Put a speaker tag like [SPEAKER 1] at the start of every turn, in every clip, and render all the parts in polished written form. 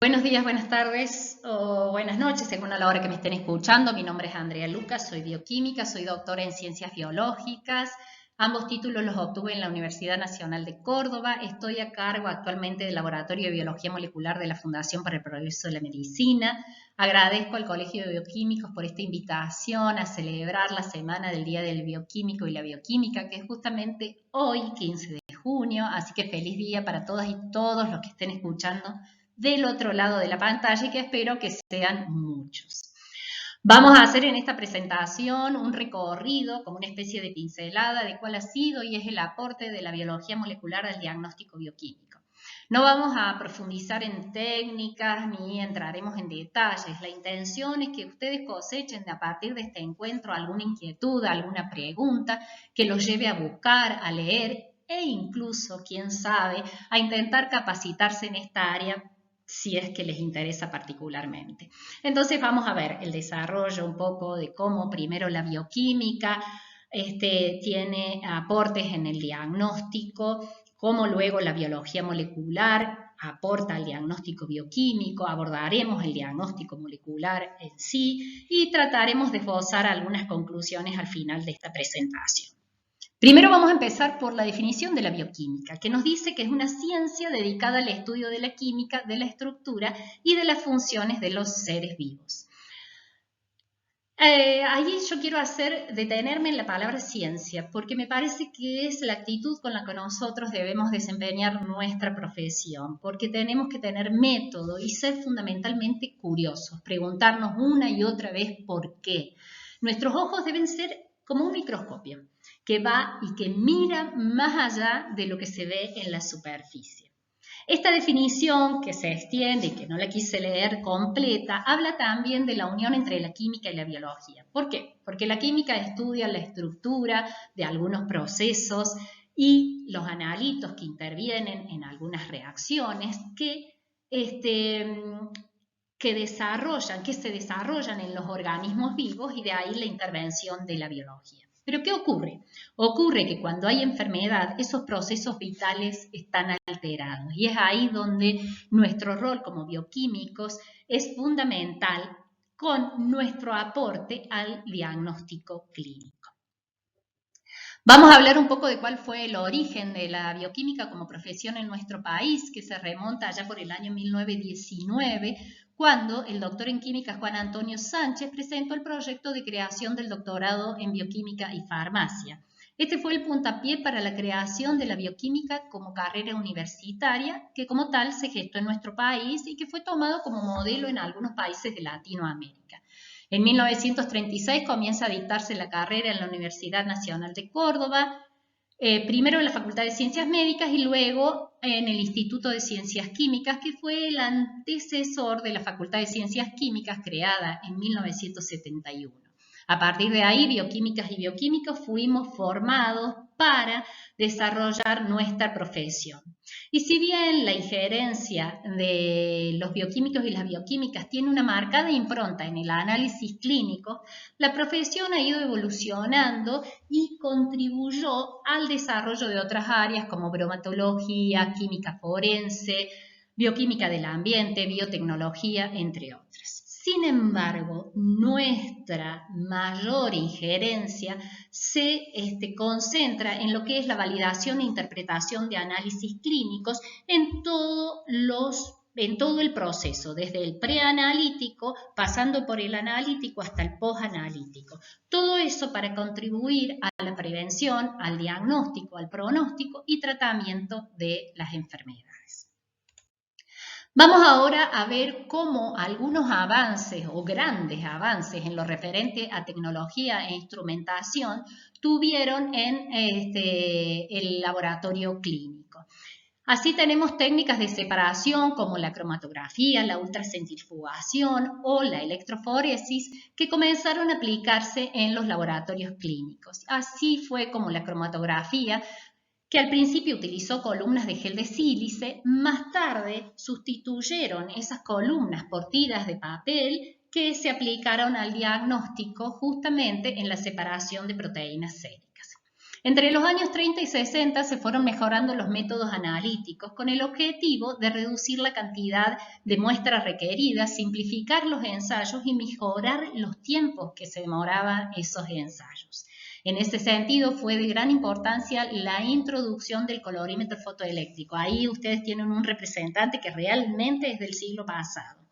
[SPEAKER 1] Buenos días, buenas tardes o buenas noches, según a la hora que me estén escuchando. Mi nombre es Andrea Lucas, soy bioquímica, soy doctora en ciencias biológicas. Ambos títulos los obtuve en la Universidad Nacional de Córdoba. Estoy a cargo actualmente del Laboratorio de Biología Molecular de la Fundación para el Progreso de la Medicina. Agradezco al Colegio de Bioquímicos por esta invitación a celebrar la Semana del Día del Bioquímico y la Bioquímica, que es justamente hoy, 15 de junio. Así que feliz día para todas y todos los que estén escuchando del otro lado de la pantalla y que espero que sean muchos. Vamos a hacer en esta presentación un recorrido como una especie de pincelada de cuál ha sido y es el aporte de la biología molecular al diagnóstico bioquímico. No vamos a profundizar en técnicas ni entraremos en detalles. La intención es que ustedes cosechen a partir de este encuentro alguna inquietud, alguna pregunta que los lleve a buscar, a leer e incluso, quién sabe, a intentar capacitarse en esta área si es que les interesa particularmente. Entonces vamos a ver el desarrollo un poco de cómo primero la bioquímica tiene aportes en el diagnóstico, cómo luego la biología molecular aporta al diagnóstico bioquímico, abordaremos el diagnóstico molecular en sí y trataremos de esbozar algunas conclusiones al final de esta presentación. Primero vamos a empezar por la definición de la bioquímica, que nos dice que es una ciencia dedicada al estudio de la química, de la estructura y de las funciones de los seres vivos. Ahí yo quiero detenerme en la palabra ciencia, porque me parece que es la actitud con la que nosotros debemos desempeñar nuestra profesión, porque tenemos que tener método y ser fundamentalmente curiosos, preguntarnos una y otra vez por qué. Nuestros ojos deben ser como un microscopio, que va y que mira más allá de lo que se ve en la superficie. Esta definición que se extiende y que no la quise leer completa, habla también de la unión entre la química y la biología. ¿Por qué? Porque la química estudia la estructura de algunos procesos y los analitos que intervienen en algunas reacciones que se desarrollan en los organismos vivos y de ahí la intervención de la biología. ¿Pero qué ocurre? Ocurre que cuando hay enfermedad, esos procesos vitales están alterados y es ahí donde nuestro rol como bioquímicos es fundamental con nuestro aporte al diagnóstico clínico. Vamos a hablar un poco de cuál fue el origen de la bioquímica como profesión en nuestro país, que se remonta allá por el año 1919, cuando el doctor en química Juan Antonio Sánchez presentó el proyecto de creación del doctorado en bioquímica y farmacia. Este fue el puntapié para la creación de la bioquímica como carrera universitaria, que como tal se gestó en nuestro país y que fue tomado como modelo en algunos países de Latinoamérica. En 1936 comienza a dictarse la carrera en la Universidad Nacional de Córdoba, primero en la Facultad de Ciencias Médicas y luego en el Instituto de Ciencias Químicas, que fue el antecesor de la Facultad de Ciencias Químicas creada en 1971. A partir de ahí, bioquímicas y bioquímicos fuimos formados para desarrollar nuestra profesión. Y si bien la injerencia de los bioquímicos y las bioquímicas tiene una marcada impronta en el análisis clínico, la profesión ha ido evolucionando y contribuyó al desarrollo de otras áreas como bromatología, química forense, bioquímica del ambiente, biotecnología, entre otras. Sin embargo, nuestra mayor injerencia se concentra en lo que es la validación e interpretación de análisis clínicos en todo el proceso, desde el preanalítico, pasando por el analítico hasta el posanalítico. Todo eso para contribuir a la prevención, al diagnóstico, al pronóstico y tratamiento de las enfermedades. Vamos ahora a ver cómo algunos avances o grandes avances en lo referente a tecnología e instrumentación tuvieron en el laboratorio clínico. Así tenemos técnicas de separación como la cromatografía, la ultracentrifugación o la electroforesis que comenzaron a aplicarse en los laboratorios clínicos. Así fue como la cromatografía, que al principio utilizó columnas de gel de sílice, más tarde sustituyeron esas columnas por tiras de papel que se aplicaron al diagnóstico justamente en la separación de proteínas séricas. Entre los años 30 y 60 se fueron mejorando los métodos analíticos con el objetivo de reducir la cantidad de muestras requeridas, simplificar los ensayos y mejorar los tiempos que se demoraban esos ensayos. En ese sentido, fue de gran importancia la introducción del colorímetro fotoeléctrico. Ahí ustedes tienen un representante que realmente es del siglo pasado.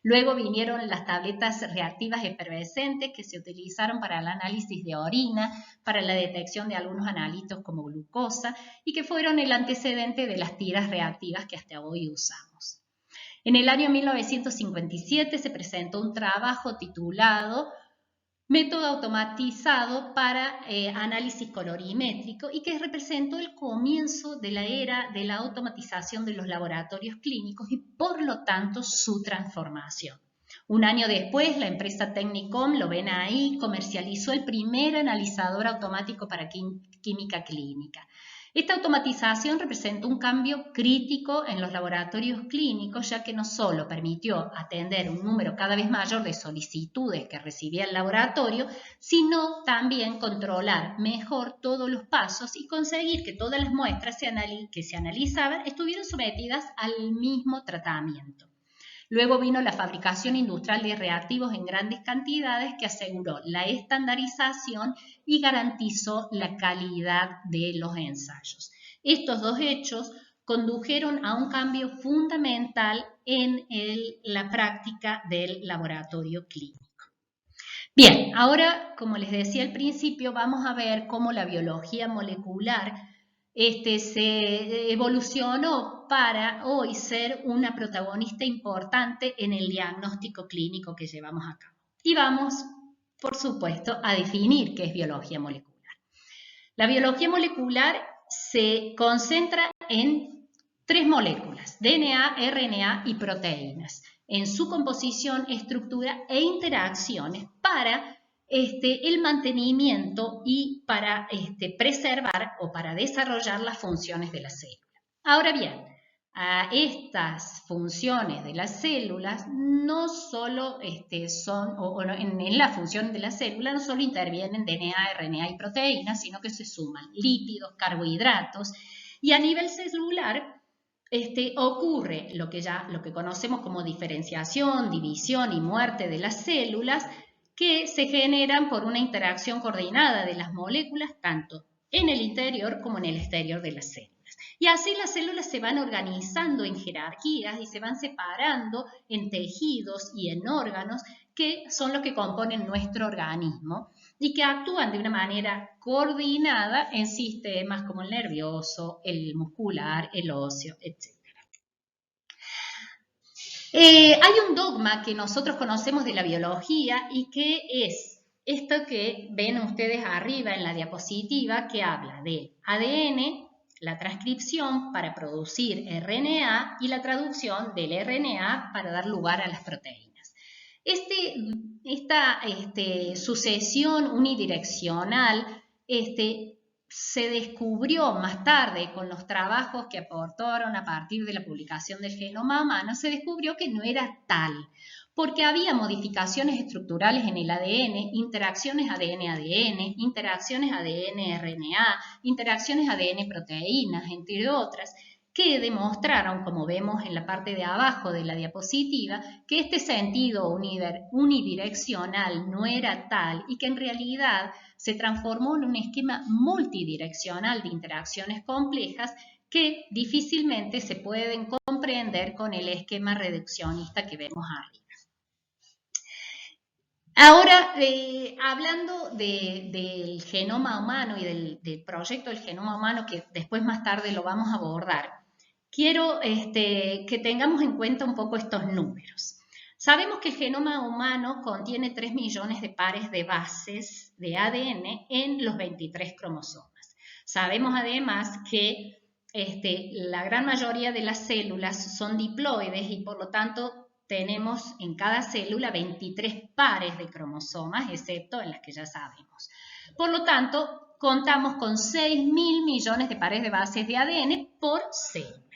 [SPEAKER 1] Luego vinieron las tabletas reactivas efervescentes que se utilizaron para el análisis de orina, para la detección de algunos analitos como glucosa y que fueron el antecedente de las tiras reactivas que hasta hoy usamos. En el año 1957 se presentó un trabajo titulado Método automatizado para análisis colorimétrico y que representó el comienzo de la era de la automatización de los laboratorios clínicos y por lo tanto su transformación. Un año después, la empresa Technicom, lo ven ahí, comercializó el primer analizador automático para química clínica. Esta automatización representó un cambio crítico en los laboratorios clínicos, ya que no solo permitió atender un número cada vez mayor de solicitudes que recibía el laboratorio, sino también controlar mejor todos los pasos y conseguir que todas las muestras que se analizaban estuvieran sometidas al mismo tratamiento. Luego vino la fabricación industrial de reactivos en grandes cantidades que aseguró la estandarización y garantizó la calidad de los ensayos. Estos dos hechos condujeron a un cambio fundamental en la práctica del laboratorio clínico. Bien, ahora, como les decía al principio, vamos a ver cómo la biología molecular se evolucionó para hoy ser una protagonista importante en el diagnóstico clínico que llevamos a cabo. Y vamos, por supuesto, a definir qué es biología molecular. La biología molecular se concentra en 3 moléculas, DNA, RNA y proteínas, en su composición, estructura e interacciones para el mantenimiento y para preservar o para desarrollar las funciones de la célula. Ahora bien, a estas funciones de las células no solo en la función de la célula no solo intervienen DNA, RNA y proteínas, sino que se suman lípidos, carbohidratos y a nivel celular ocurre lo que conocemos como diferenciación, división y muerte de las células, que se generan por una interacción coordinada de las moléculas tanto en el interior como en el exterior de las células. Y así las células se van organizando en jerarquías y se van separando en tejidos y en órganos que son los que componen nuestro organismo y que actúan de una manera coordinada en sistemas como el nervioso, el muscular, el óseo, etc. Hay un dogma que nosotros conocemos de la biología y que es esto que ven ustedes arriba en la diapositiva, que habla de ADN, la transcripción para producir RNA y la traducción del RNA para dar lugar a las proteínas. Esta sucesión unidireccional se descubrió más tarde con los trabajos que aportaron a partir de la publicación del genoma humano, se descubrió que no era tal, porque había modificaciones estructurales en el ADN, interacciones ADN-ADN, interacciones ADN-RNA, interacciones ADN-proteínas, entre otras, que demostraron, como vemos en la parte de abajo de la diapositiva, que este sentido unidireccional no era tal y que en realidad se transformó en un esquema multidireccional de interacciones complejas que difícilmente se pueden comprender con el esquema reduccionista que vemos arriba. Ahora, hablando del genoma humano y del proyecto del genoma humano, que después más tarde lo vamos a abordar, quiero que tengamos en cuenta un poco estos números. Sabemos que el genoma humano contiene 3 millones de pares de bases de ADN en los 23 cromosomas. Sabemos además que la gran mayoría de las células son diploides y por lo tanto tenemos en cada célula 23 pares de cromosomas, excepto en las que ya sabemos. Por lo tanto, contamos con 6.000 millones de pares de bases de ADN por célula.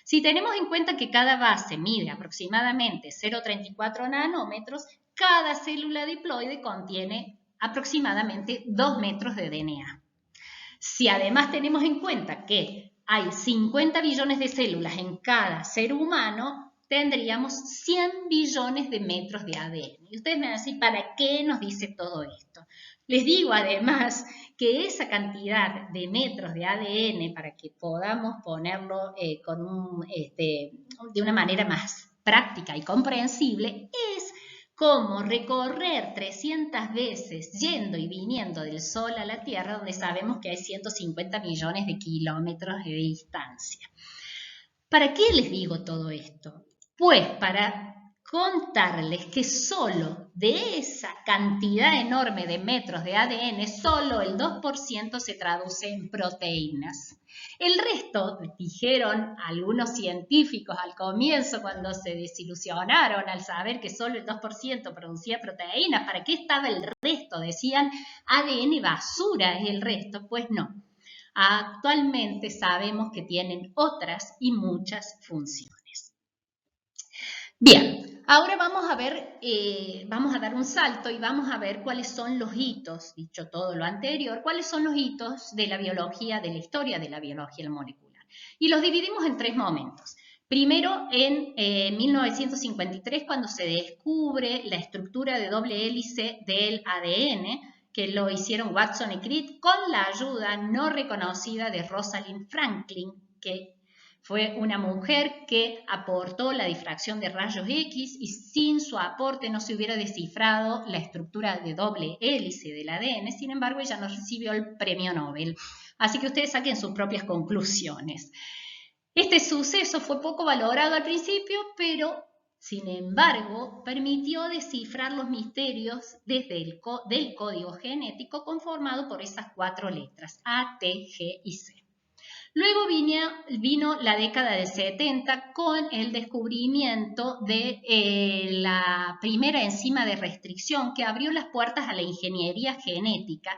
[SPEAKER 1] Si tenemos en cuenta que cada base mide aproximadamente 0,34 nanómetros, cada célula diploide contiene aproximadamente 2 metros de DNA. Si además tenemos en cuenta que hay 50 billones de células en cada ser humano, tendríamos 100 billones de metros de ADN. Y ustedes me van a decir, ¿para qué nos dice todo esto? Les digo además que esa cantidad de metros de ADN, para que podamos ponerlo de una manera más práctica y comprensible, es como recorrer 300 veces yendo y viniendo del Sol a la Tierra, donde sabemos que hay 150 millones de kilómetros de distancia. ¿Para qué les digo todo esto? Pues para contarles que solo de esa cantidad enorme de metros de ADN, solo el 2% se traduce en proteínas. El resto, dijeron algunos científicos al comienzo cuando se desilusionaron al saber que solo el 2% producía proteínas, ¿para qué estaba el resto? Decían ADN basura es el resto, pues no. Actualmente sabemos que tienen otras y muchas funciones. Bien, ahora vamos a ver, vamos a dar un salto y vamos a ver cuáles son los hitos, dicho todo lo anterior, cuáles son los hitos de la biología, de la historia de la biología molecular. Y los dividimos en 3 momentos. Primero, en 1953, cuando se descubre la estructura de doble hélice del ADN, que lo hicieron Watson y Crick con la ayuda no reconocida de Rosalind Franklin, que fue una mujer que aportó la difracción de rayos X y sin su aporte no se hubiera descifrado la estructura de doble hélice del ADN. Sin embargo, ella no recibió el premio Nobel. Así que ustedes saquen sus propias conclusiones. Este suceso fue poco valorado al principio, pero sin embargo permitió descifrar los misterios del código genético conformado por esas 4 letras, A, T, G y C. Luego vino la década del 70 con el descubrimiento de la primera enzima de restricción que abrió las puertas a la ingeniería genética,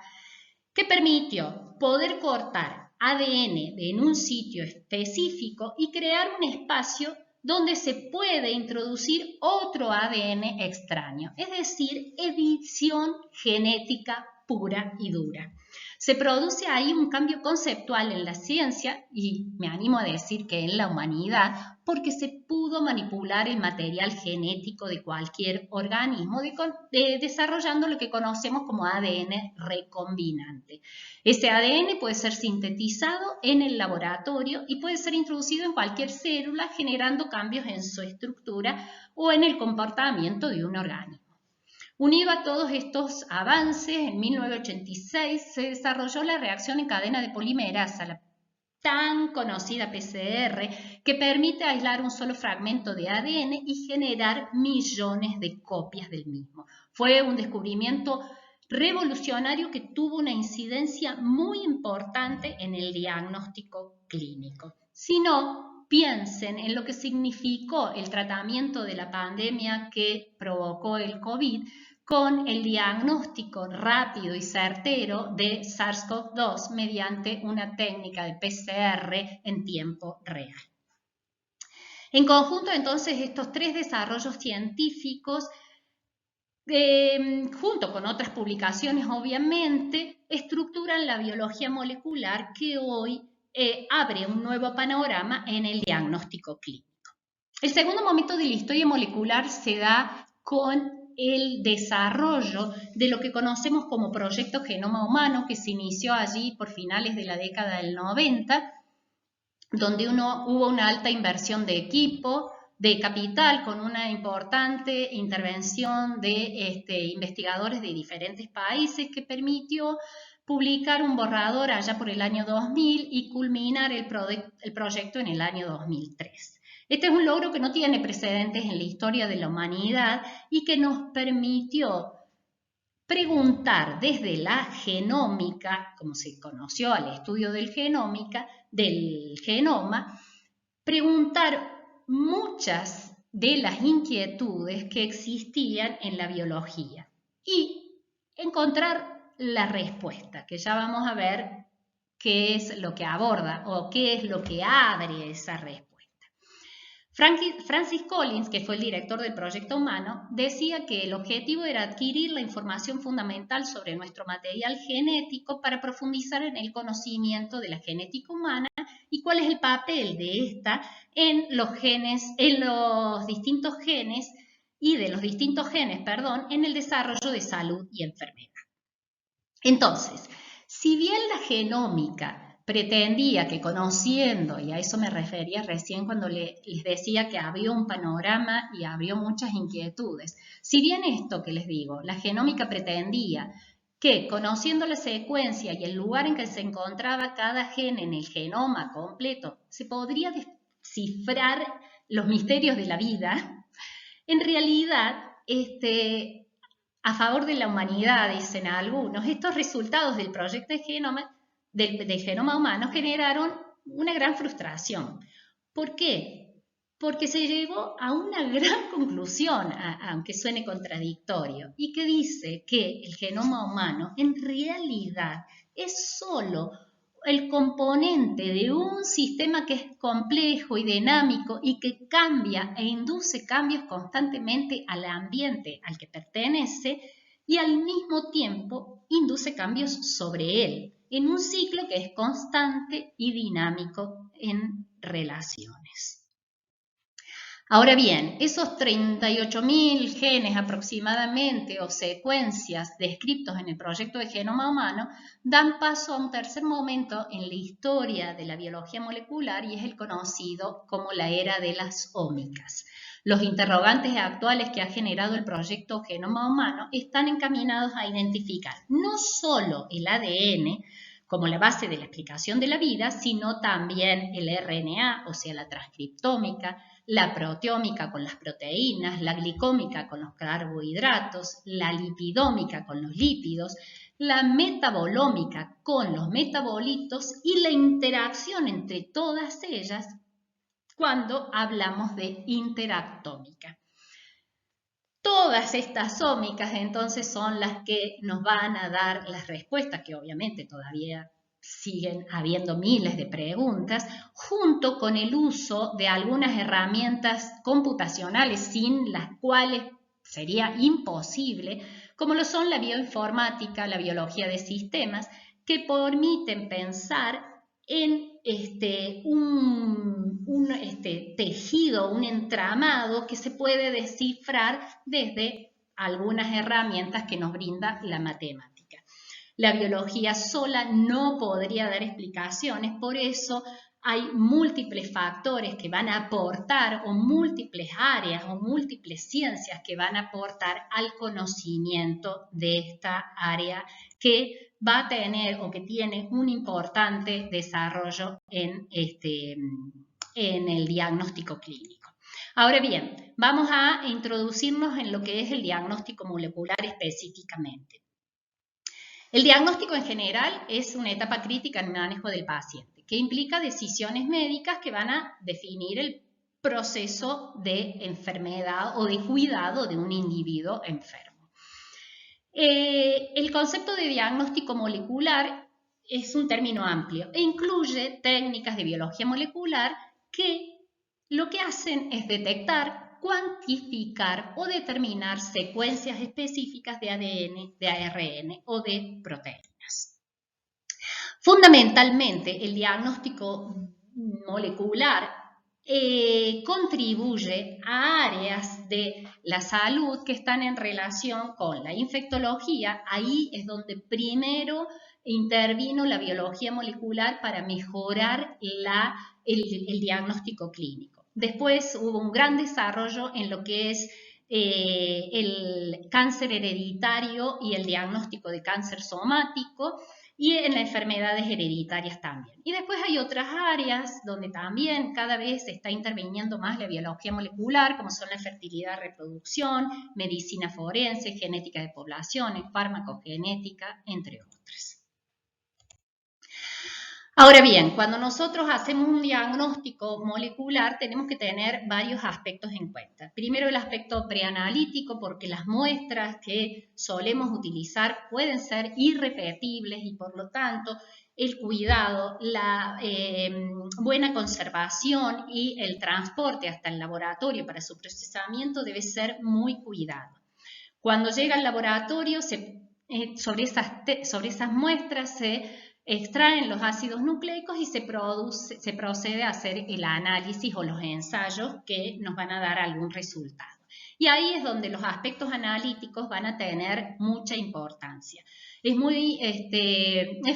[SPEAKER 1] que permitió poder cortar ADN en un sitio específico y crear un espacio donde se puede introducir otro ADN extraño, es decir, edición genética pura y dura. Se produce ahí un cambio conceptual en la ciencia y me animo a decir que en la humanidad, porque se pudo manipular el material genético de cualquier organismo desarrollando lo que conocemos como ADN recombinante. Ese ADN puede ser sintetizado en el laboratorio y puede ser introducido en cualquier célula generando cambios en su estructura o en el comportamiento de un organismo. Unido a todos estos avances, en 1986 se desarrolló la reacción en cadena de polimerasa, la tan conocida PCR, que permite aislar un solo fragmento de ADN y generar millones de copias del mismo. Fue un descubrimiento revolucionario que tuvo una incidencia muy importante en el diagnóstico clínico. Si no, piensen en lo que significó el tratamiento de la pandemia que provocó el COVID con el diagnóstico rápido y certero de SARS-CoV-2 mediante una técnica de PCR en tiempo real. En conjunto, entonces, estos 3 desarrollos científicos, junto con otras publicaciones, obviamente, estructuran la biología molecular que hoy abre un nuevo panorama en el diagnóstico clínico. El segundo momento de la historia molecular se da con el desarrollo de lo que conocemos como Proyecto Genoma Humano, que se inició allí por finales de la década del 90, donde hubo una alta inversión de equipo, de capital, con una importante intervención de investigadores de diferentes países que permitió publicar un borrador allá por el año 2000 y culminar el proyecto en el año 2003. Este es un logro que no tiene precedentes en la historia de la humanidad y que nos permitió preguntar desde la genómica, como se conoció al estudio del genoma, preguntar muchas de las inquietudes que existían en la biología y encontrar la respuesta, que ya vamos a ver qué es lo que aborda o qué es lo que abre esa respuesta. Francis Collins, que fue el director del Proyecto Humano, decía que el objetivo era adquirir la información fundamental sobre nuestro material genético para profundizar en el conocimiento de la genética humana y cuál es el papel de esta en los distintos genes en el desarrollo de salud y enfermedad. Entonces, si bien la genómica pretendía que conociendo, y a eso me refería recién cuando les decía que había un panorama y había muchas inquietudes, si bien esto que les digo, la genómica pretendía que conociendo la secuencia y el lugar en que se encontraba cada gen en el genoma completo, se podría descifrar los misterios de la vida, en realidad, a favor de la humanidad, dicen algunos, estos resultados del proyecto del genoma humano generaron una gran frustración. ¿Por qué? Porque se llegó a una gran conclusión, aunque suene contradictorio, y que dice que el genoma humano en realidad es solo el componente de un sistema que es complejo y dinámico y que cambia e induce cambios constantemente al ambiente al que pertenece y al mismo tiempo induce cambios sobre él, en un ciclo que es constante y dinámico en relaciones. Ahora bien, esos 38.000 genes aproximadamente o secuencias descritos en el proyecto de genoma humano dan paso a un tercer momento en la historia de la biología molecular y es el conocido como la era de las ómicas. Los interrogantes actuales que ha generado el proyecto genoma humano están encaminados a identificar no solo el ADN como la base de la explicación de la vida, sino también el RNA, o sea, la transcriptómica, la proteómica con las proteínas, la glicómica con los carbohidratos, la lipidómica con los lípidos, la metabolómica con los metabolitos y la interacción entre todas ellas cuando hablamos de interactómica. Todas estas ómicas entonces son las que nos van a dar las respuestas, que obviamente todavía siguen habiendo miles de preguntas, junto con el uso de algunas herramientas computacionales sin las cuales sería imposible, como lo son la bioinformática, la biología de sistemas, que permiten pensar en un tejido, un entramado que se puede descifrar desde algunas herramientas que nos brinda la matemática. La biología sola no podría dar explicaciones, por eso hay múltiples factores que van a aportar o múltiples áreas o múltiples ciencias que van a aportar al conocimiento de esta área que va a tener o que tiene un importante desarrollo en el diagnóstico clínico. Ahora bien, vamos a introducirnos en lo que es el diagnóstico molecular específicamente. El diagnóstico en general es una etapa crítica en el manejo del paciente, que implica decisiones médicas que van a definir el proceso de enfermedad o de cuidado de un individuo enfermo. El concepto de diagnóstico molecular es un término amplio e incluye técnicas de biología molecular que lo que hacen es detectar, cuantificar o determinar secuencias específicas de ADN, de ARN o de proteínas. Fundamentalmente, el diagnóstico molecular contribuye a áreas de la salud que están en relación con la infectología. Ahí es donde primero intervino la biología molecular para mejorar el diagnóstico clínico. Después hubo un gran desarrollo en lo que es el cáncer hereditario y el diagnóstico de cáncer somático, y en las enfermedades hereditarias también. Y después hay otras áreas donde también cada vez se está interviniendo más la biología molecular, como son la fertilidad, reproducción, medicina forense, genética de poblaciones, farmacogenética, entre otras. Ahora bien, cuando nosotros hacemos un diagnóstico molecular tenemos que tener varios aspectos en cuenta. Primero el aspecto preanalítico, porque las muestras que solemos utilizar pueden ser irrepetibles y por lo tanto el cuidado, la buena conservación y el transporte hasta el laboratorio para su procesamiento debe ser muy cuidado. Cuando llega al laboratorio, sobre esas muestras se extraen los ácidos nucleicos y se procede a hacer el análisis o los ensayos que nos van a dar algún resultado. Y ahí es donde los aspectos analíticos van a tener mucha importancia. Es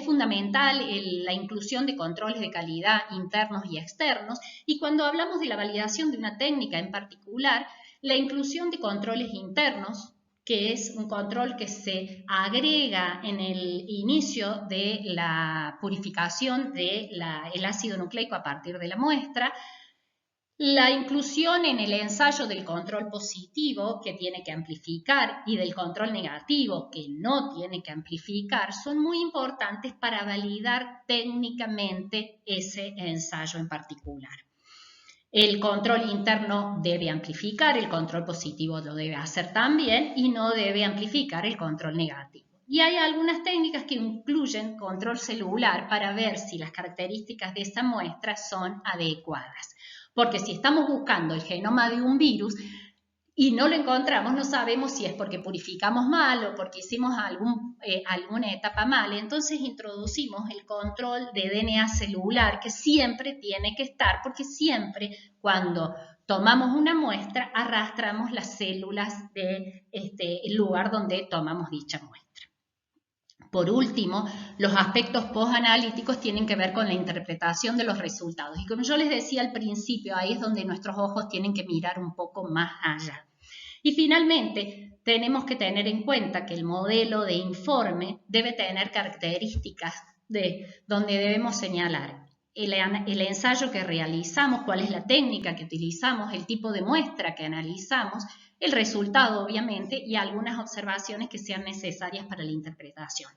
[SPEAKER 1] fundamental la inclusión de controles de calidad internos y externos, y cuando hablamos de la validación de una técnica en particular, la inclusión de controles internos, que es un control que se agrega en el inicio de la purificación del ácido nucleico a partir de la muestra, la inclusión en el ensayo del control positivo, que tiene que amplificar, y del control negativo, que no tiene que amplificar, son muy importantes para validar técnicamente ese ensayo en particular. El control interno debe amplificar, el control positivo lo debe hacer también y no debe amplificar el control negativo. Y hay algunas técnicas que incluyen control celular para ver si las características de esa muestra son adecuadas. Porque si estamos buscando el genoma de un virus y no lo encontramos, no sabemos si es porque purificamos mal o porque hicimos alguna etapa mal. Entonces introducimos el control de DNA celular, que siempre tiene que estar, porque siempre cuando tomamos una muestra arrastramos las células del lugar donde tomamos dicha muestra. Por último, los aspectos postanalíticos tienen que ver con la interpretación de los resultados. Y como yo les decía al principio, ahí es donde nuestros ojos tienen que mirar un poco más allá. Y finalmente, tenemos que tener en cuenta que el modelo de informe debe tener características donde debemos señalar el ensayo que realizamos, cuál es la técnica que utilizamos, el tipo de muestra que analizamos, el resultado obviamente y algunas observaciones que sean necesarias para la interpretación.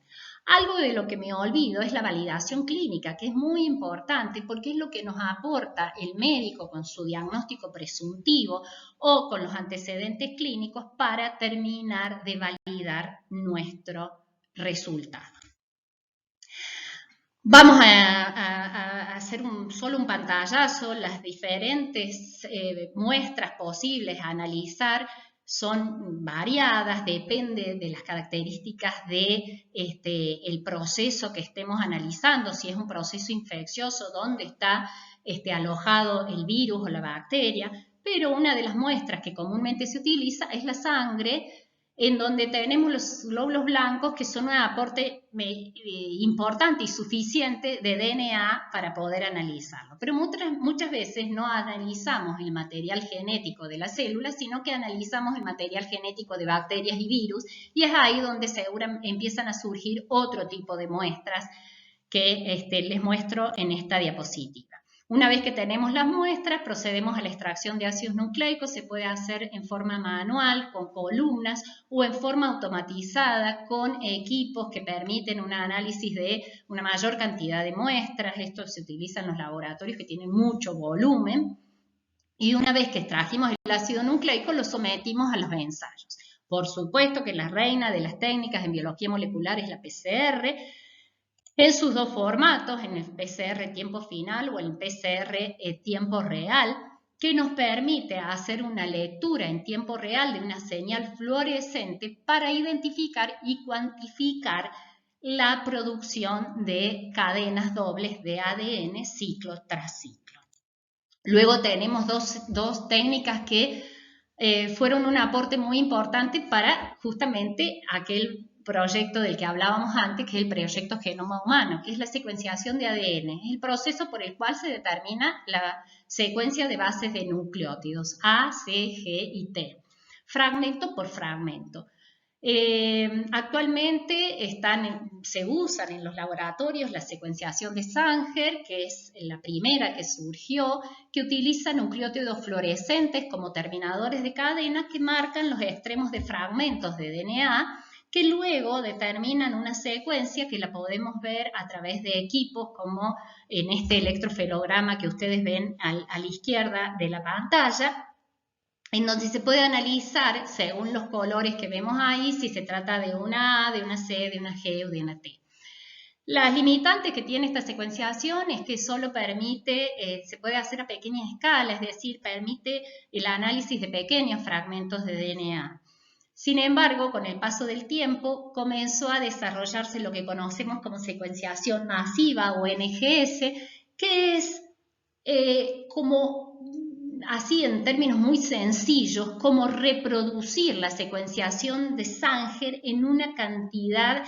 [SPEAKER 1] Algo de lo que me olvido es la validación clínica, que es muy importante porque es lo que nos aporta el médico con su diagnóstico presuntivo o con los antecedentes clínicos para terminar de validar nuestro resultado. Vamos a hacer solo un pantallazo. Las diferentes muestras posibles a analizar son variadas, depende de las características del proceso que estemos analizando, si es un proceso infeccioso, dónde está alojado el virus o la bacteria, pero una de las muestras que comúnmente se utiliza es la sangre, en donde tenemos los glóbulos blancos, que son un aporte importante y suficiente de DNA para poder analizarlo. Pero muchas veces no analizamos el material genético de las células, sino que analizamos el material genético de bacterias y virus, y es ahí donde empiezan a surgir otro tipo de muestras que les muestro en esta diapositiva. Una vez que tenemos las muestras, procedemos a la extracción de ácidos nucleicos. Se puede hacer en forma manual, con columnas, o en forma automatizada, con equipos que permiten un análisis de una mayor cantidad de muestras. Esto se utiliza en los laboratorios que tienen mucho volumen. Y una vez que extrajimos el ácido nucleico, lo sometimos a los ensayos. Por supuesto que la reina de las técnicas en biología molecular es la PCR, en sus dos formatos, en el PCR tiempo final o el PCR tiempo real, que nos permite hacer una lectura en tiempo real de una señal fluorescente para identificar y cuantificar la producción de cadenas dobles de ADN ciclo tras ciclo. Luego tenemos dos técnicas que fueron un aporte muy importante para justamente aquel proyecto del que hablábamos antes, que es el proyecto Genoma Humano, que es la secuenciación de ADN. Es el proceso por el cual se determina la secuencia de bases de nucleótidos A, C, G y T, fragmento por fragmento. Actualmente se usan en los laboratorios la secuenciación de Sanger, que es la primera que surgió, que utiliza nucleótidos fluorescentes como terminadores de cadenas que marcan los extremos de fragmentos de DNA, que luego determinan una secuencia que la podemos ver a través de equipos como en este electroferograma que ustedes ven a la izquierda de la pantalla, en donde se puede analizar, según los colores que vemos ahí, si se trata de una A, de una C, de una G o de una T. Las limitantes que tiene esta secuenciación es que solo permite, se puede hacer a pequeña escala, es decir, permite el análisis de pequeños fragmentos de DNA. Sin embargo, con el paso del tiempo, comenzó a desarrollarse lo que conocemos como secuenciación masiva o NGS, que es como, así en términos muy sencillos, como reproducir la secuenciación de Sanger en una cantidad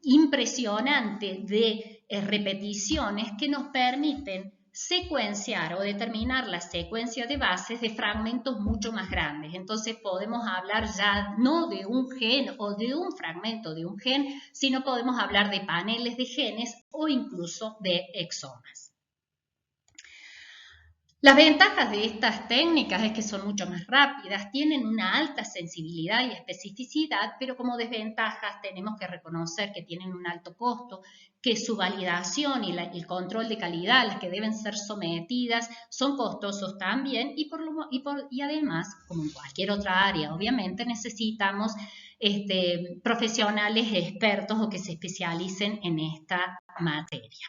[SPEAKER 1] impresionante de repeticiones que nos permiten secuenciar o determinar la secuencia de bases de fragmentos mucho más grandes. Entonces podemos hablar ya no de un gen o de un fragmento de un gen, sino podemos hablar de paneles de genes o incluso de exomas. Las ventajas de estas técnicas es que son mucho más rápidas, tienen una alta sensibilidad y especificidad, pero como desventajas tenemos que reconocer que tienen un alto costo, que su validación y el control de calidad a las que deben ser sometidas son costosos también y además, como en cualquier otra área, obviamente necesitamos profesionales expertos o que se especialicen en esta materia.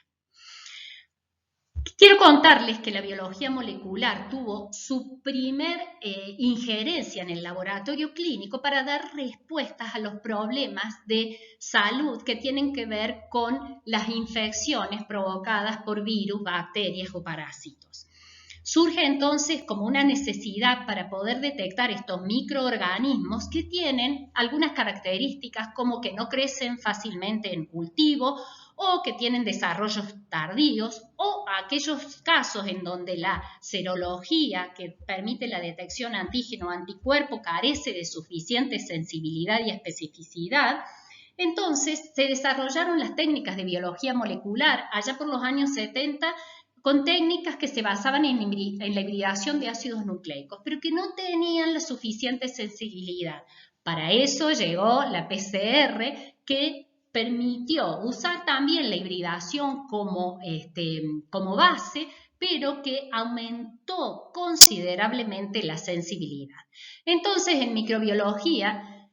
[SPEAKER 1] Quiero contarles que la biología molecular tuvo su primer injerencia en el laboratorio clínico para dar respuestas a los problemas de salud que tienen que ver con las infecciones provocadas por virus, bacterias o parásitos. Surge entonces como una necesidad para poder detectar estos microorganismos que tienen algunas características como que no crecen fácilmente en cultivo o que tienen desarrollos tardíos o aquellos casos en donde la serología que permite la detección antígeno-anticuerpo carece de suficiente sensibilidad y especificidad. Entonces se desarrollaron las técnicas de biología molecular allá por los años 70 con técnicas que se basaban en la hibridación de ácidos nucleicos, pero que no tenían la suficiente sensibilidad. Para eso llegó la PCR, que permitió usar también la hibridación como base, pero que aumentó considerablemente la sensibilidad. Entonces, en microbiología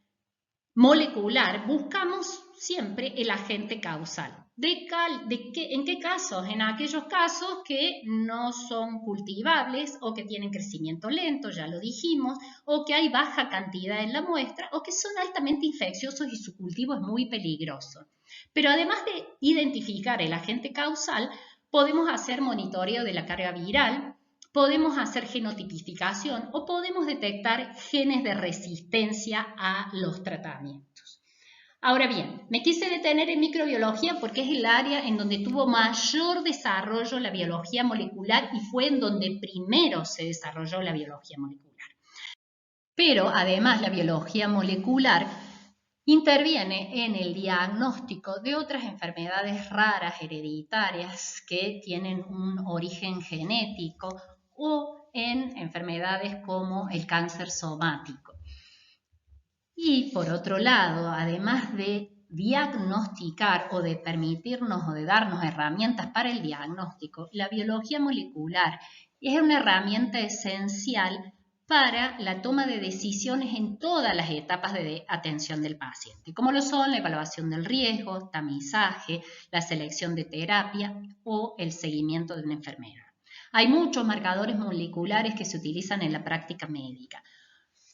[SPEAKER 1] molecular buscamos siempre el agente causal. ¿En qué casos? En aquellos casos que no son cultivables o que tienen crecimiento lento, ya lo dijimos, o que hay baja cantidad en la muestra o que son altamente infecciosos y su cultivo es muy peligroso. Pero además de identificar el agente causal, podemos hacer monitoreo de la carga viral, podemos hacer genotipificación o podemos detectar genes de resistencia a los tratamientos. Ahora bien, me quise detener en microbiología porque es el área en donde tuvo mayor desarrollo la biología molecular y fue en donde primero se desarrolló la biología molecular. Pero además la biología molecular interviene en el diagnóstico de otras enfermedades raras hereditarias que tienen un origen genético o en enfermedades como el cáncer somático. Y por otro lado, además de diagnosticar o de permitirnos o de darnos herramientas para el diagnóstico, la biología molecular es una herramienta esencial para la toma de decisiones en todas las etapas de atención del paciente, como lo son la evaluación del riesgo, tamizaje, la selección de terapia o el seguimiento de una enfermedad. Hay muchos marcadores moleculares que se utilizan en la práctica médica.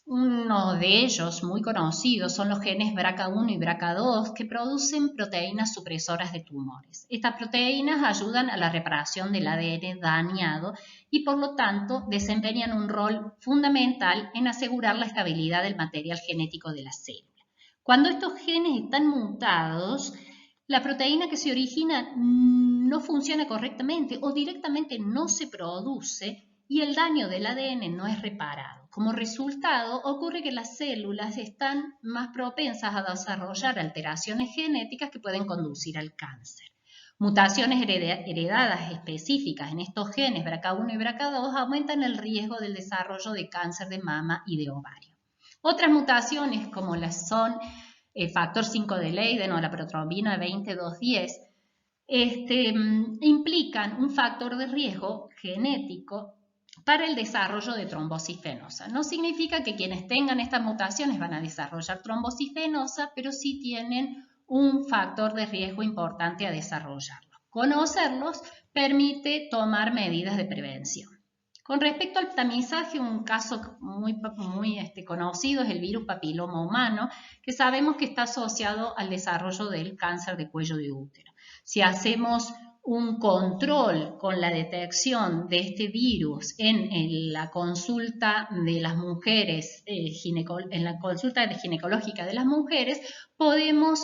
[SPEAKER 1] Uno de ellos, muy conocidos, son los genes BRCA1 y BRCA2 que producen proteínas supresoras de tumores. Estas proteínas ayudan a la reparación del ADN dañado y por lo tanto desempeñan un rol fundamental en asegurar la estabilidad del material genético de la célula. Cuando estos genes están mutados, la proteína que se origina no funciona correctamente o directamente no se produce y el daño del ADN no es reparado. Como resultado, ocurre que las células están más propensas a desarrollar alteraciones genéticas que pueden conducir al cáncer. Mutaciones heredadas específicas en estos genes BRCA1 y BRCA2 aumentan el riesgo del desarrollo de cáncer de mama y de ovario. Otras mutaciones como las son el factor 5 de Leiden o la protrombina 20-210 implican un factor de riesgo genético para el desarrollo de trombosis venosa. No significa que quienes tengan estas mutaciones van a desarrollar trombosis venosa, pero sí tienen un factor de riesgo importante a desarrollarlo. Conocerlos permite tomar medidas de prevención. Con respecto al tamizaje, un caso muy conocido es el virus papiloma humano, que sabemos que está asociado al desarrollo del cáncer de cuello de útero. Si hacemos un control con la detección de este virus en la consulta de las mujeres, en la consulta ginecológica de las mujeres, podemos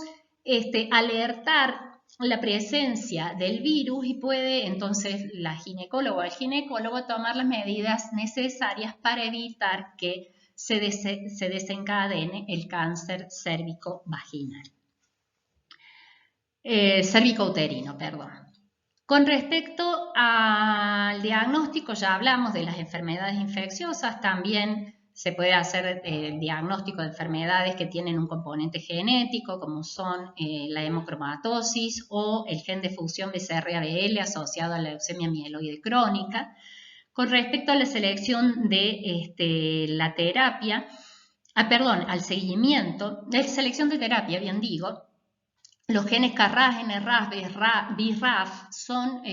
[SPEAKER 1] alertar la presencia del virus y puede entonces la ginecóloga o el ginecólogo tomar las medidas necesarias para evitar que se desencadene el cáncer cérvico-vaginal. Cérvico-uterino, perdón. Con respecto al diagnóstico, ya hablamos de las enfermedades infecciosas, también se puede hacer el diagnóstico de enfermedades que tienen un componente genético, como son la hemocromatosis o el gen de fusión BCR-ABL asociado a la leucemia mieloide crónica. Con respecto a la selección de la terapia, al seguimiento, de selección de terapia, bien digo, los genes KRAS, NRAS, BRAF son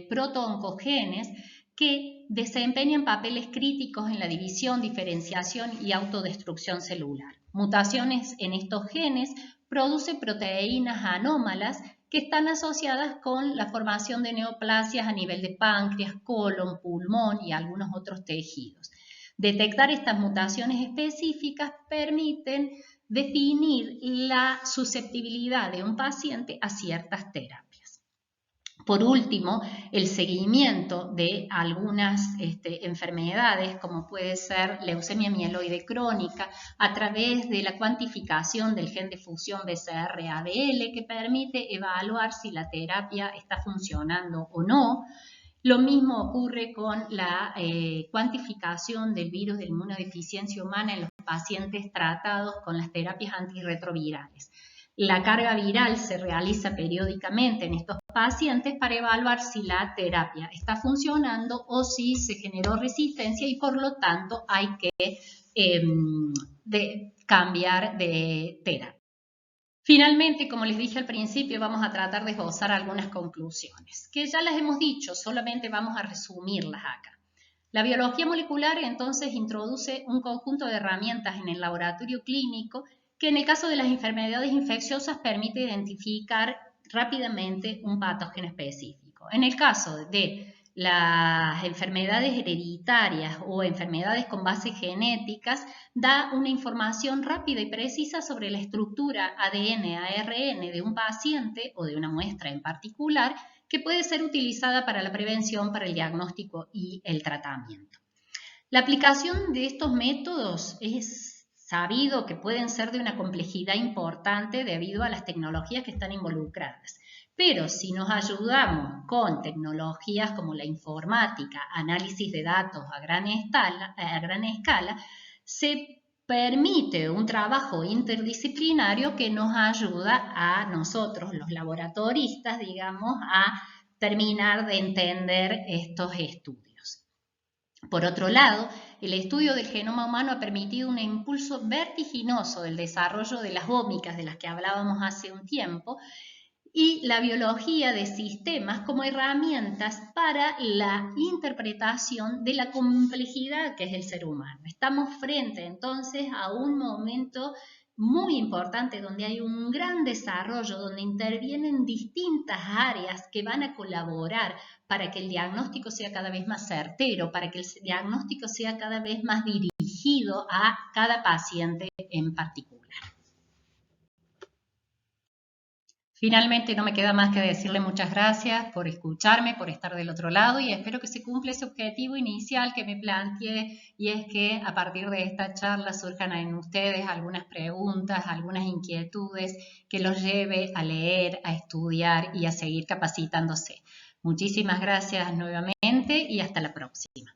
[SPEAKER 1] protooncogenes que desempeñan papeles críticos en la división, diferenciación y autodestrucción celular. Mutaciones en estos genes producen proteínas anómalas que están asociadas con la formación de neoplasias a nivel de páncreas, colon, pulmón y algunos otros tejidos. Detectar estas mutaciones específicas permiten definir la susceptibilidad de un paciente a ciertas terapias. Por último, el seguimiento de algunas enfermedades, como puede ser leucemia mieloide crónica, a través de la cuantificación del gen de fusión BCR-ABL, que permite evaluar si la terapia está funcionando o no. Lo mismo ocurre con la cuantificación del virus de inmunodeficiencia humana en los pacientes tratados con las terapias antirretrovirales. La carga viral se realiza periódicamente en estos pacientes para evaluar si la terapia está funcionando o si se generó resistencia y por lo tanto hay que cambiar de terapia. Finalmente, como les dije al principio, vamos a tratar de esbozar algunas conclusiones, que ya las hemos dicho, solamente vamos a resumirlas acá. La biología molecular entonces introduce un conjunto de herramientas en el laboratorio clínico que en el caso de las enfermedades infecciosas permite identificar rápidamente un patógeno específico. En el caso de las enfermedades hereditarias o enfermedades con bases genéticas, da una información rápida y precisa sobre la estructura ADN-ARN de un paciente o de una muestra en particular que puede ser utilizada para la prevención, para el diagnóstico y el tratamiento. La aplicación de estos métodos es sabido que pueden ser de una complejidad importante debido a las tecnologías que están involucradas. Pero si nos ayudamos con tecnologías como la informática, análisis de datos a gran escala, se permite un trabajo interdisciplinario que nos ayuda a nosotros, los laboratoristas, digamos, a terminar de entender estos estudios. Por otro lado, el estudio del genoma humano ha permitido un impulso vertiginoso del desarrollo de las ómicas de las que hablábamos hace un tiempo, y la biología de sistemas como herramientas para la interpretación de la complejidad que es el ser humano. Estamos frente entonces a un momento muy importante donde hay un gran desarrollo, donde intervienen distintas áreas que van a colaborar para que el diagnóstico sea cada vez más certero, para que el diagnóstico sea cada vez más dirigido a cada paciente en particular. Finalmente, no me queda más que decirle muchas gracias por escucharme, por estar del otro lado y espero que se cumpla ese objetivo inicial que me planteé y es que a partir de esta charla surjan en ustedes algunas preguntas, algunas inquietudes que los lleve a leer, a estudiar y a seguir capacitándose. Muchísimas gracias nuevamente y hasta la próxima.